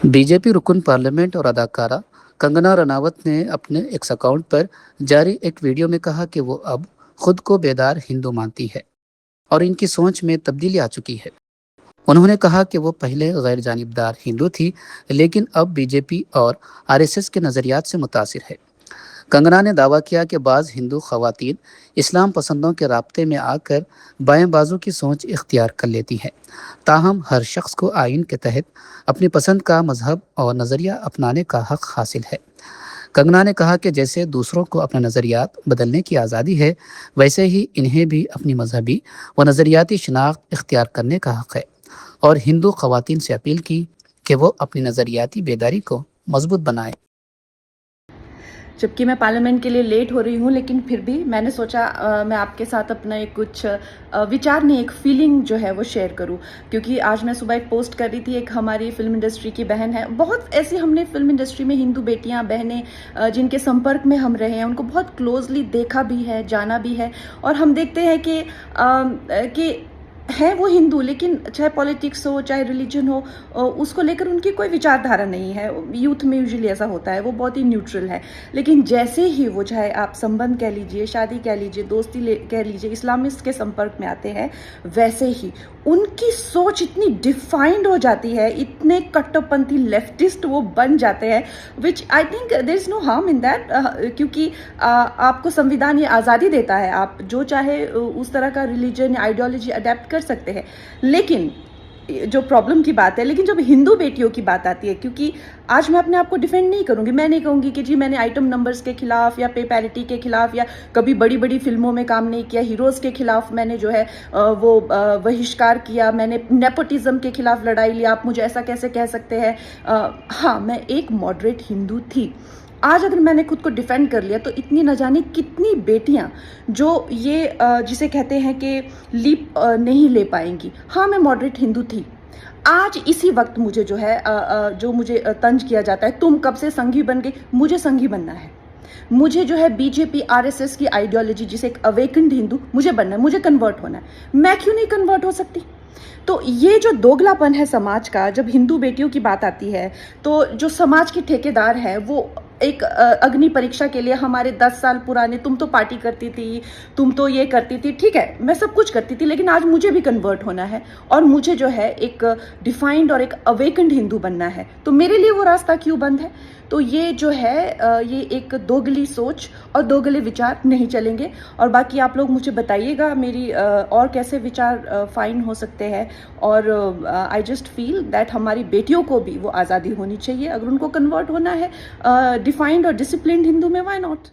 BJP रुकन parliament और अदाकारा कंगना रनावत ने अपने एक्स अकाउंट पर जारी एक वीडियो में कहा कि वो अब खुद को बेदार हिंदू मानती है और इनकी सोच में तब्दीली आ चुकी है। उन्होंने कहा कि वो पहले गैर जानिबदार हिंदू थी, लेकिन अब बीजेपी और आरएसएस के नज़रियात से मुतासिर है। कंगना ने दावा किया कि बाज़ हिंदू खवातीन इस्लाम पसंदों के राब्ते में आकर बाएं बाजू की सोच इख्तियार कर लेती हैं। ताहम हर शख्स को आइन के तहत अपनी पसंद का मजहब और नज़रिया अपनाने का हक हासिल है। कंगना ने कहा कि जैसे दूसरों को अपने नज़रियात बदलने की आज़ादी है, वैसे ही इन्हें भी अपनी मजहबी व नज़रियाती शनाख्त इख्तियार करने का हक है और हिंदू खवातीन से अपील की कि वो अपनी नज़रियाती बेदारी को मजबूत बनाएं। जबकि मैं पार्लियामेंट के लिए लेट हो रही हूँ, लेकिन फिर भी मैंने सोचा मैं आपके साथ अपना एक कुछ विचार नहीं, एक फीलिंग जो है वो शेयर करूँ। क्योंकि आज मैं सुबह एक पोस्ट कर रही थी, एक हमारी फिल्म इंडस्ट्री की बहन है, बहुत ऐसी हमने फिल्म इंडस्ट्री में हिंदू बेटियां बहनें जिनके संपर्क में हम रहे हैं, उनको बहुत क्लोजली देखा भी है, जाना भी है। और हम देखते हैं कि है वो हिंदू, लेकिन चाहे पॉलिटिक्स हो चाहे रिलीजन हो, उसको लेकर उनकी कोई विचारधारा नहीं है। यूथ में यूजुअली ऐसा होता है, वो बहुत ही न्यूट्रल है। लेकिन जैसे ही वो, चाहे आप संबंध कह लीजिए, शादी कह लीजिए, दोस्ती कह लीजिए, इस्लामिस्ट के संपर्क में आते हैं, वैसे ही उनकी सोच इतनी डिफाइंड हो जाती है, इतने कट्टरपंथी लेफ्टिस्ट वो बन जाते हैं, which I think there is no harm in that. क्योंकि आपको संविधान ये आज़ादी देता है, आप जो चाहे उस तरह का रिलीजन आइडियोलॉजी अडेप्ट कर सकते हैं। लेकिन जो प्रॉब्लम की बात है, लेकिन जब हिंदू बेटियों की बात आती है, क्योंकि आज मैं अपने आप को डिफेंड नहीं करूंगी, मैं नहीं कहूंगी कि जी मैंने आइटम नंबर्स के खिलाफ या पे पैरिटी के खिलाफ या कभी बड़ी बड़ी फिल्मों में काम नहीं किया, हीरोज के खिलाफ मैंने जो है वो बहिष्कार किया, मैंने नेपोटिज्म के खिलाफ लड़ाई लिया, आप मुझे ऐसा कैसे कह सकते हैं। हाँ, मैं एक मॉडरेट हिंदू थी। आज अगर मैंने खुद को डिफेंड कर लिया तो इतनी न जाने कितनी बेटियां जो ये जिसे कहते हैं कि लीप नहीं ले पाएंगी। हाँ, मैं मॉडरेट हिंदू थी। आज इसी वक्त मुझे जो है जो मुझे तंज किया जाता है, तुम कब से संघी बन गई, मुझे संघी बनना है। मुझे जो है बीजेपी आरएसएस की आइडियोलॉजी, जिसे एक अवेकन्ड हिंदू मुझे बनना है, मुझे कन्वर्ट होना है। मैं क्यों नहीं कन्वर्ट हो सकती? तो ये जो दोगलापन है समाज का, जब हिंदू बेटियों की बात आती है, तो जो समाज की ठेकेदार है वो एक अग्नि परीक्षा के लिए हमारे 10 साल पुराने, तुम तो पार्टी करती थी, तुम तो ये करती थी, ठीक है मैं सब कुछ करती थी, लेकिन आज मुझे भी कन्वर्ट होना है और मुझे जो है एक डिफाइंड और एक अवेकन्ड हिंदू बनना है। तो मेरे लिए वो रास्ता क्यों बंद है? तो ये जो है ये एक दोगली सोच और दोगले विचार नहीं चलेंगे। और बाकी आप लोग मुझे बताइएगा मेरी और कैसे विचार फाइन हो सकते हैं। और आई जस्ट फील दैट हमारी बेटियों को भी वो आज़ादी होनी चाहिए। अगर उनको कन्वर्ट होना है डिफाइंड और डिसिप्लिन्ड हिंदू में, व्हाई नॉट।